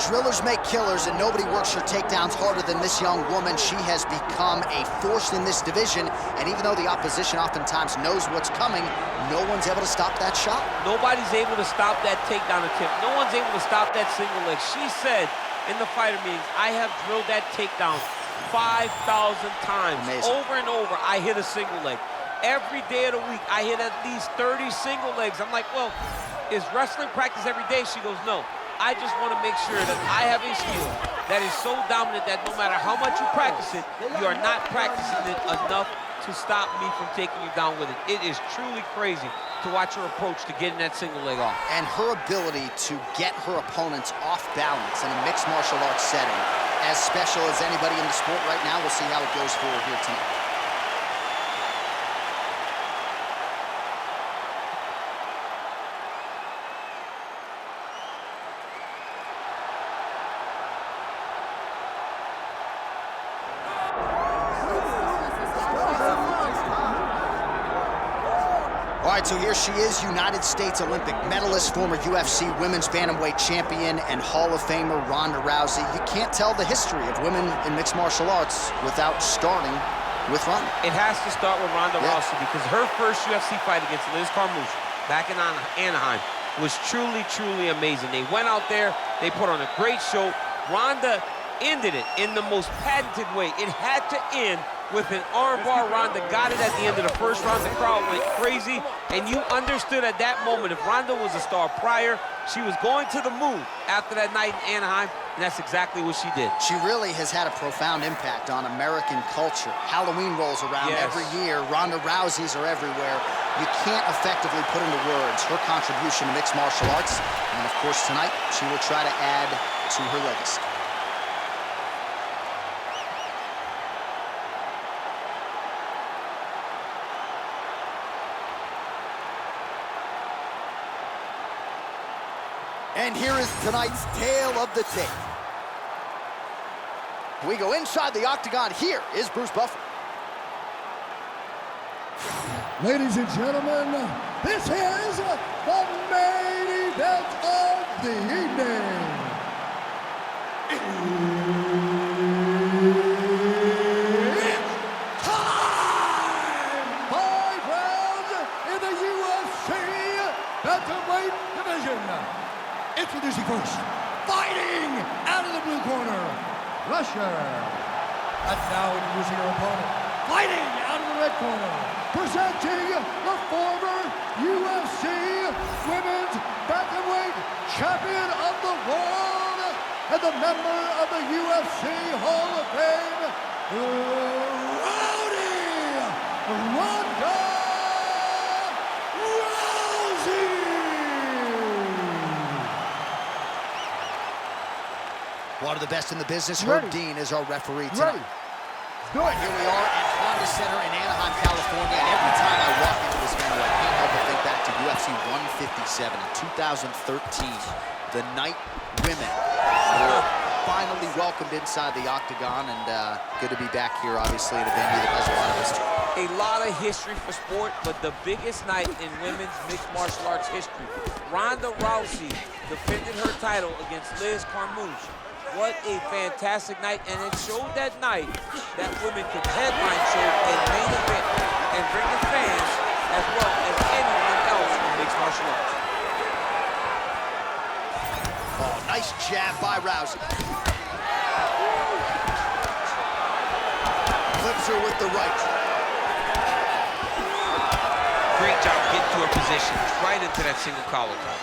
drillers make killers, and nobody works her takedowns harder than this young woman. She has become a force in this division, and even though the opposition oftentimes knows what's coming, no one's able to stop that shot. Nobody's able to stop that takedown attempt. No one's able to stop that single leg. She said in the fighter meetings, I have drilled that takedown 5,000 times. Amazing. Over and over, I hit a single leg. Every day of the week, I hit at least 30 single legs. I'm like, well, is wrestling practice every day? She goes, no. I just want to make sure that I have a skill that is so dominant that no matter how much you practice it, you are not practicing it enough to stop me from taking you down with it. It is truly crazy to watch her approach to getting that single leg off. And her ability to get her opponents off balance in a mixed martial arts setting, as special as anybody in the sport right now. We'll see how it goes for her here tonight. All right, so here she is, United States Olympic medalist, former UFC women's bantamweight champion, and Hall of Famer Ronda Rousey. You can't tell the history of women in mixed martial arts without starting with Ronda. It has to start with Ronda Rousey because her first UFC fight against Liz Carmouche back in Anaheim was truly, truly amazing. They went out there, they put on a great show. Ronda ended it in the most patented way. It had to end with an armbar. Ronda got it at the end of the first round. The crowd went crazy, and you understood at that moment if Ronda was a star prior, she was going to the moon after that night in Anaheim, and that's exactly what she did. She really has had a profound impact on American culture. Halloween rolls around every year. Ronda Rouseys are everywhere. You can't effectively put into words her contribution to mixed martial arts, and of course tonight she will try to add to her legacy. And here is tonight's tale of the tape. We go inside the octagon. Here is Bruce Buffer. Ladies and gentlemen, this is the main event of the evening. It's time! 5 rounds in the UFC bantamweight division. Introducing first, fighting out of the blue corner, Russia. And now introducing her opponent, fighting out of the red corner, presenting the former UFC Women's Bantamweight Champion of the World and the member of the UFC Hall of Fame, Ronda Rousey. One of the best in the business, Herb Dean, is our referee tonight. Good. Here we are at Honda Center in Anaheim, California. And every time I walk into this venue, I can't help but think back to UFC 157 in 2013. The night women were finally welcomed inside the octagon, and good to be back here, obviously, in a venue that has a lot of history. A lot of history for sport, but the biggest night in women's mixed martial arts history. Ronda Rousey defended her title against Liz Carmouche. What a fantastic night, and it showed that night that women could headline show and main event and bring the fans as well as anyone else in mixed martial arts. Oh, nice jab by Rousey. Flips her with the right. Great job getting to her position, right into that single collar drop.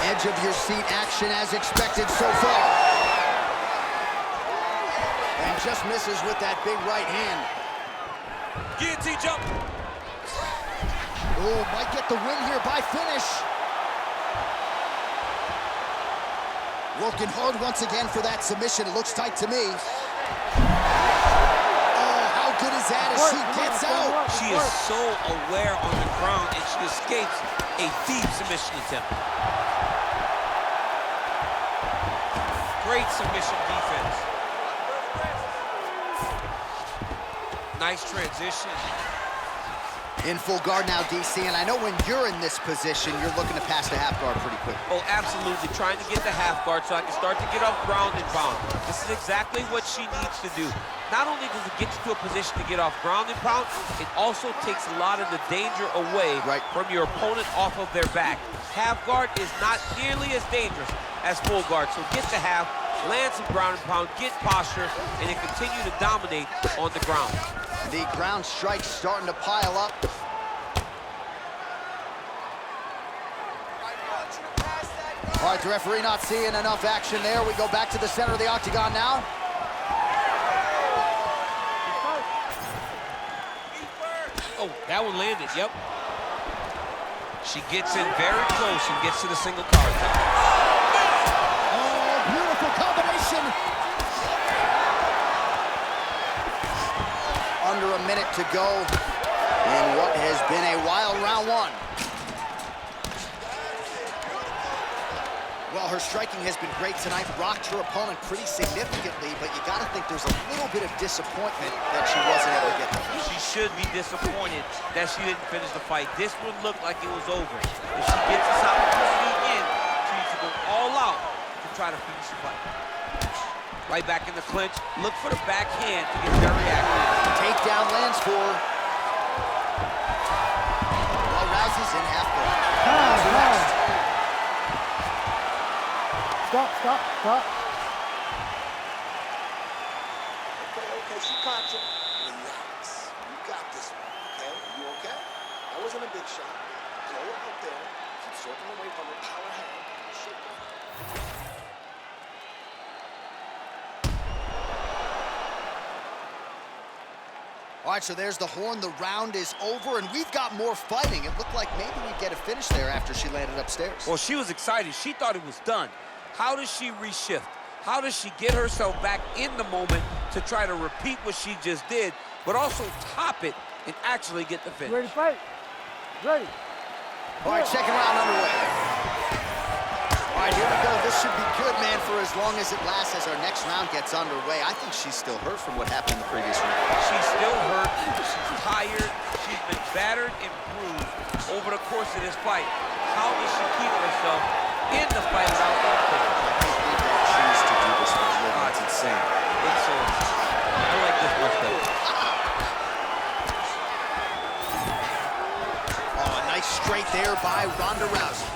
Edge of your seat action as expected so far. And just misses with that big right hand. Guillotine jump. Oh, might get the win here by finish. Working hard once again for that submission. It looks tight to me. Oh, how good is that as she gets out? She is so aware on the ground, and she escapes a deep submission attempt. Great submission defense. Nice transition. In full guard now, DC, and I know when you're in this position, you're looking to pass the half guard pretty quick. Oh, absolutely. Trying to get the half guard so I can start to get off ground and pound. This is exactly what she needs to do. Not only does it get you to a position to get off ground and pound, it also takes a lot of the danger away from your opponent off of their back. Half guard is not nearly as dangerous as full guard, so get the half, land some ground and pound, get posture, and then continue to dominate on the ground. The ground strikes starting to pile up. All right, the referee not seeing enough action there. We go back to the center of the octagon now. Oh, that one landed, yep. She gets in very close and gets to the single card. Oh, beautiful combination. Under a minute to go in what has been a wild round one. Well, her striking has been great tonight, rocked her opponent pretty significantly, but you gotta think there's a little bit of disappointment that she wasn't able to get there. She should be disappointed that she didn't finish the fight. This one looked like it was over. If she gets this opportunity again, she needs to go all out to try to finish the fight. Right back in the clinch. Look for the backhand to get very active. Takedown lands for her. Well, Rousey's in half guard. Stop. Okay, she caught you. Relax. You got this one, okay? You okay? That wasn't a big shot. Throw it out there. Keep circling away from her power hand. Shake it. All right, so there's the horn. The round is over, and we've got more fighting. It looked like maybe we'd get a finish there after she landed upstairs. Well, she was excited. She thought it was done. How does she reshift? How does she get herself back in the moment to try to repeat what she just did, but also top it and actually get the finish? Ready to fight? Ready. All right, second round underway. All right, here we go. This should be good, man, for as long as it lasts as our next round gets underway. I think she's still hurt from what happened in the previous round. She's still hurt. She's tired. She's been battered and bruised over the course of this fight. How does she keep herself in the fight without getting pinned? Choose to do this for a living. It's insane. It's so insane. I like this much better. Oh, a nice straight there by Ronda Rousey.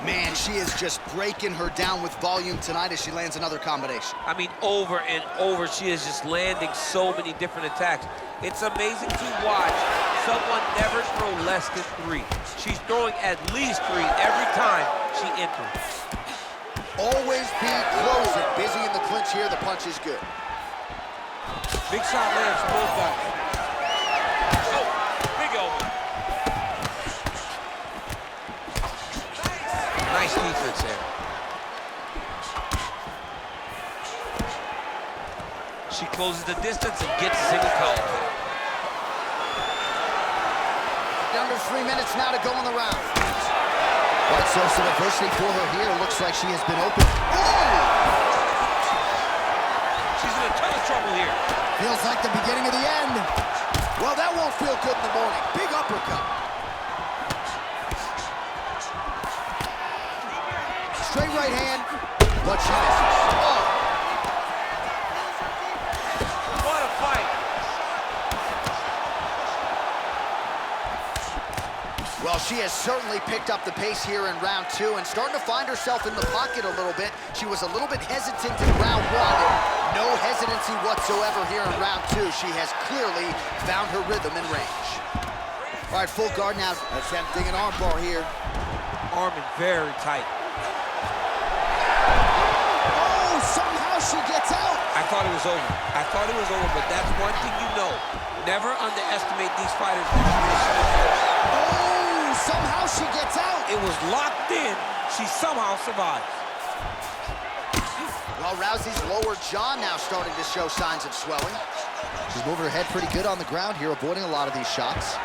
Man, she is just breaking her down with volume tonight as she lands another combination. I mean, over and over, she is just landing so many different attacks. It's amazing to watch someone never throw less than 3. She's throwing at least 3 every time she enters. Always be closing. Busy in the clinch here. The punch is good. Big shot lands from both guys. Oh, big elbow. Nice defense there. She closes the distance and gets a single collar. Under 3 minutes now to go in the round. Right, so some adversity for her here. Looks like she has been open. She's in a ton of trouble here. Feels like the beginning of the end. Well, that won't feel good in the morning. Big uppercut. Straight right hand, but she misses. Oh. What a fight. Well, she has certainly picked up the pace here in round 2 and starting to find herself in the pocket a little bit. She was a little bit hesitant in round 1. No hesitancy whatsoever here in round 2. She has clearly found her rhythm and range. All right, full guard now. Attempting an arm bar here. Arm in very tight. Oh, somehow she gets out. I thought it was over. But that's one thing you know. Never underestimate these fighters. Oh, somehow she gets out. It was locked in. She somehow survives. Well, Rousey's lower jaw now starting to show signs of swelling. She's moving her head pretty good on the ground here, avoiding a lot of these shots.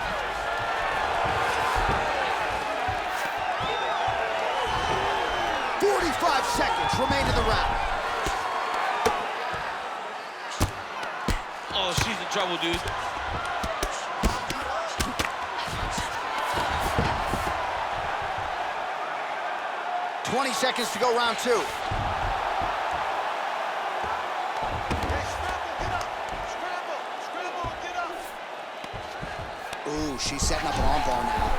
Seconds remain in the round. Oh, she's in trouble, dude. 20 seconds to go, round 2. Ooh, she's setting up an armbar now.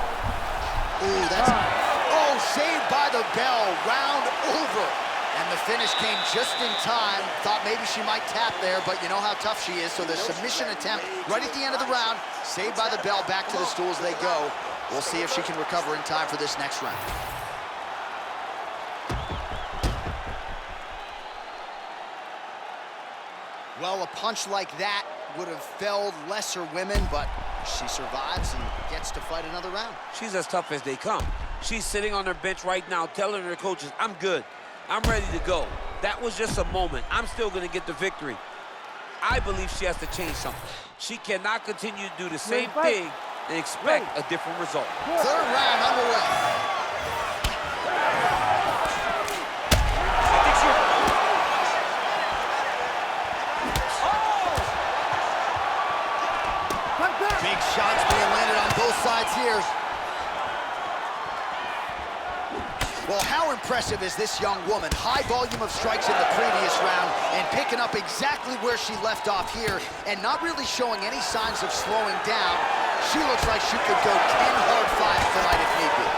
Ooh, that's... Oh, saved by the bell. Round over. And the finish came just in time. Thought maybe she might tap there, but you know how tough she is. So the submission attempt right at the end of the round. Saved by the bell. Back to the stools they go. We'll see if she can recover in time for this next round. Well, a punch like that would have felled lesser women, but she survives and gets to fight another round. She's as tough as they come. She's sitting on her bench right now telling her coaches, I'm good. I'm ready to go. That was just a moment. I'm still going to get the victory. I believe she has to change something. She cannot continue to do the same thing and expect a different result. Third round underway. I think she... Big shots being landed on both sides here. Well, how impressive is this young woman? High volume of strikes in the previous round and picking up exactly where she left off here and not really showing any signs of slowing down. She looks like she could go 10 hard fights tonight if need be.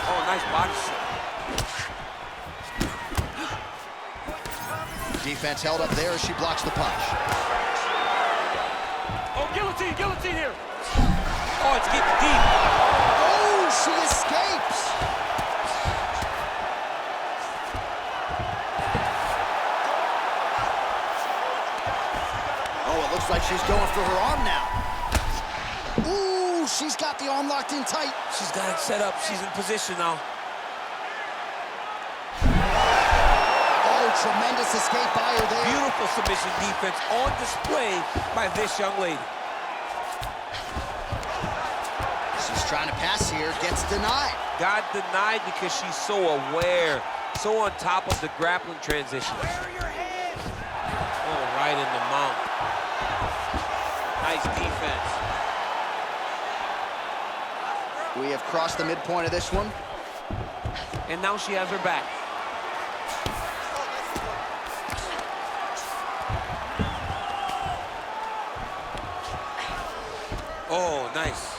Oh, nice body shot. Defense held up there as she blocks the punch. Oh, guillotine, guillotine here. Oh, it's getting deep. Oh, she escapes. Oh, it looks like she's going for her arm now. Ooh, she's got the arm locked in tight. She's got it set up. She's in position now. Tremendous escape by her there. Beautiful submission defense on display by this young lady. She's trying to pass here, gets denied. Got denied because she's so aware, so on top of the grappling transition. Where are your hands? Oh, right in the mount. Nice defense. We have crossed the midpoint of this one. And now she has her back. Oh, nice.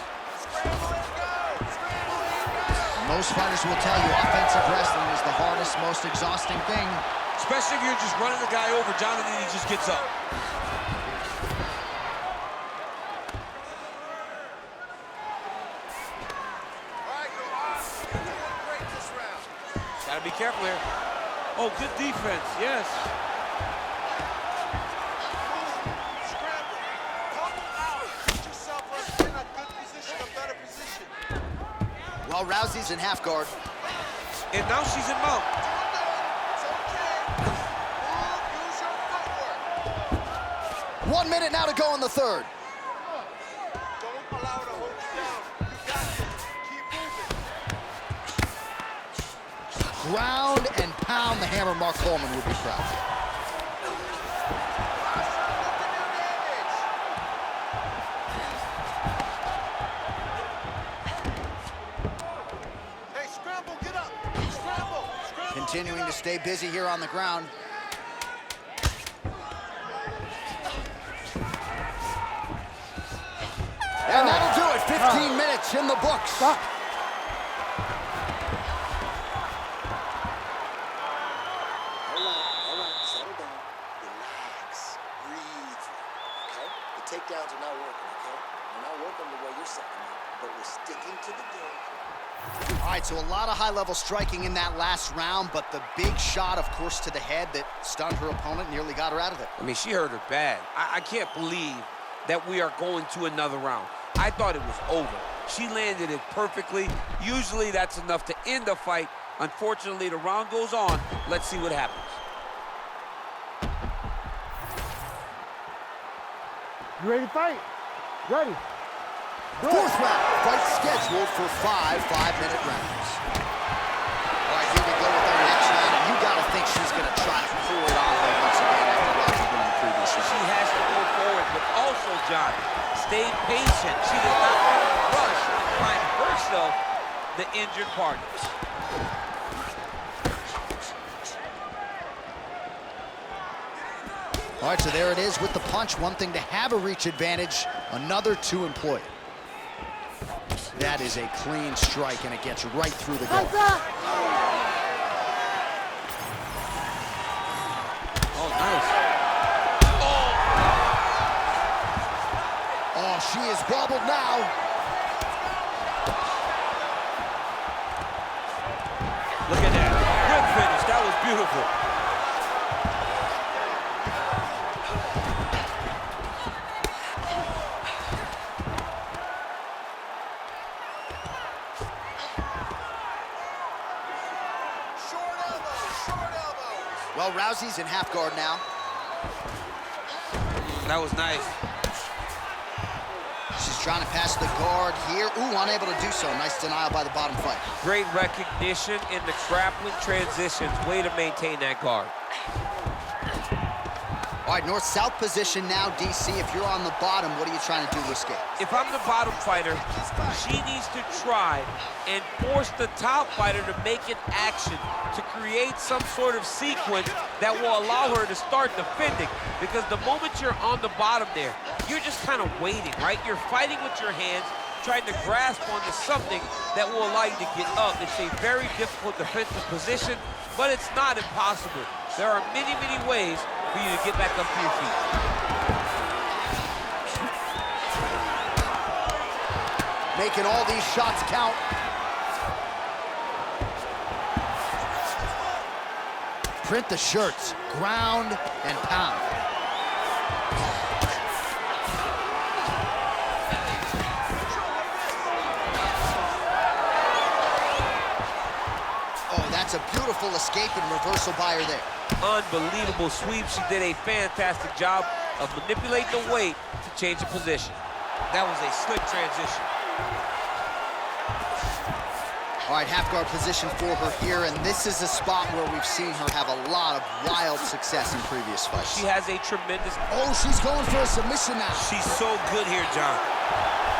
Most fighters will tell you offensive wrestling is the hardest, most exhausting thing. Especially if you're just running the guy over, Jonathan, he just gets up. Gotta be careful here. Oh, good defense, yes. Well, Rousey's in half guard. And now she's in mount. It's okay. 1 minute now to go in the third. Don't allow her to hold you down. You got this. Keep moving. Ground and pound the hammer. Mark Coleman would be proud. Continuing to stay busy here on the ground. And that'll do it. 15 minutes in the books. Stop. All right, settle down. Relax. Breathe. Okay? The takedowns are not working, okay? They're not working the way you're setting them up, but we're sticking to the game. All right, so a lot of high-level striking in that last round, but the big shot, of course, to the head that stunned her opponent, nearly got her out of it. I mean, she hurt her bad. I can't believe that we are going to another round. I thought it was over. She landed it perfectly. Usually that's enough to end the fight. Unfortunately, the round goes on. Let's see what happens. You ready to fight? Ready. Fourth round, fight scheduled for 5 5-minute rounds. All right, here we go with our next round, and you gotta think she's gonna try to pour it on her once again after what she did in the previous round. She has to go forward, but also, John, stay patient. She does not want to rush and find herself the injured partner. All right, so there it is with the punch. One thing to have a reach advantage, another to employ it. That is a clean strike, and it gets right through the guard. Oh, nice. Oh, she is wobbled now. Look at that. Quick finish. That was beautiful. Well, Rousey's in half guard now. That was nice. She's trying to pass the guard here. Ooh, unable to do so. Nice denial by the bottom fight. Great recognition in the grappling transitions. Way to maintain that guard. All right, north-south position now, DC. If you're on the bottom, what are you trying to do to escape? If I'm the bottom fighter, she needs to try and force the top fighter to make an action to create some sort of sequence that will allow her to start defending. Because the moment you're on the bottom there, you're just kind of waiting, right? You're fighting with your hands, trying to grasp onto something that will allow you to get up. It's a very difficult defensive position, but it's not impossible. There are many, many ways for you to get back up to your feet. Making all these shots count. Print the shirts, ground and pound. Oh, that's a beautiful escape and reversal by her there. Unbelievable sweep. She did a fantastic job of manipulating the weight to change the position. That was a slick transition. All right, half guard position for her here, and this is a spot where we've seen her have a lot of wild success in previous fights. She has a tremendous... Oh, she's going for a submission now. She's so good here, John.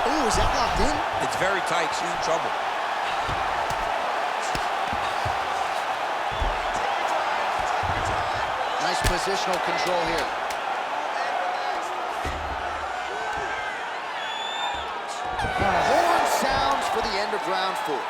Oh, is that locked in? It's very tight. She's in trouble. Nice positional control here. Horn sounds for the end of round 4.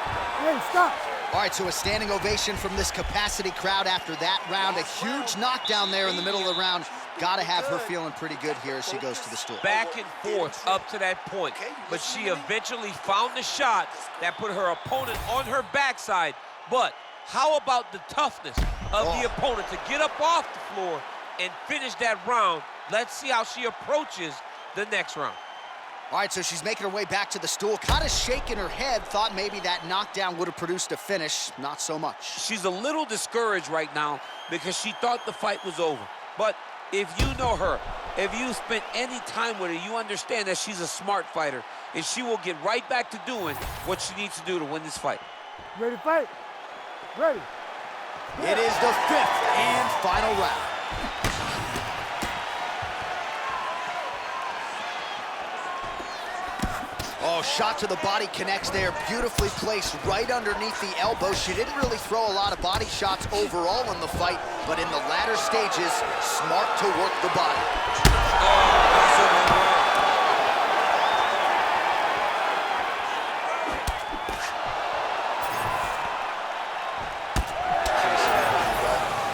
Hey, stop. All right, so a standing ovation from this capacity crowd after that round. A huge knockdown there in the middle of the round. Got to have her feeling pretty good here as she goes to the stool. Back and forth up to that point, but she eventually found the shot that put her opponent on her backside. But how about the toughness of the opponent to get up off the floor and finish that round? Let's see how she approaches the next round. All right, so she's making her way back to the stool, kind of shaking her head, thought maybe that knockdown would have produced a finish. Not so much. She's a little discouraged right now because she thought the fight was over. But if you know her, if you spent any time with her, you understand that she's a smart fighter, and she will get right back to doing what she needs to do to win this fight. Ready to fight? Ready. It is the 5th and final round. Oh, shot to the body connects there. Beautifully placed right underneath the elbow. She didn't really throw a lot of body shots overall in the fight, but in the latter stages, smart to work the body.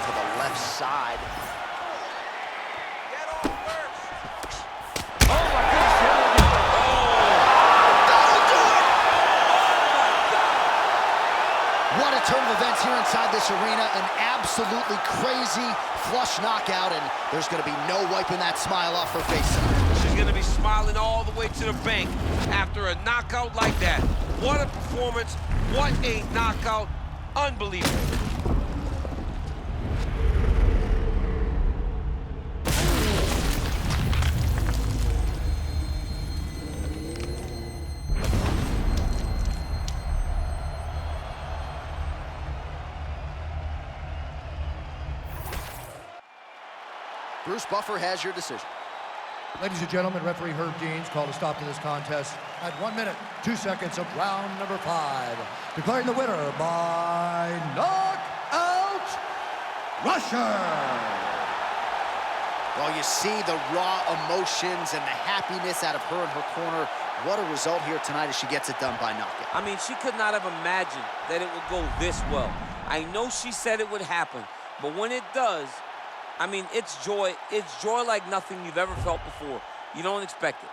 To the left side. What a turn of events here inside this arena. An absolutely crazy flush knockout, and there's going to be no wiping that smile off her face tonight. She's going to be smiling all the way to the bank after a knockout like that. What a performance. What a knockout. Unbelievable. Bruce Buffer has your decision. Ladies and gentlemen, referee Herb Deans called a stop to this contest at 1 minute, 2 seconds of round number 5. Declaring the winner by knockout, Russia. Well, you see the raw emotions and the happiness out of her in her corner. What a result here tonight as she gets it done by knockout. I mean, she could not have imagined that it would go this well. I know she said it would happen, but when it does, I mean, it's joy. It's joy like nothing you've ever felt before. You don't expect it.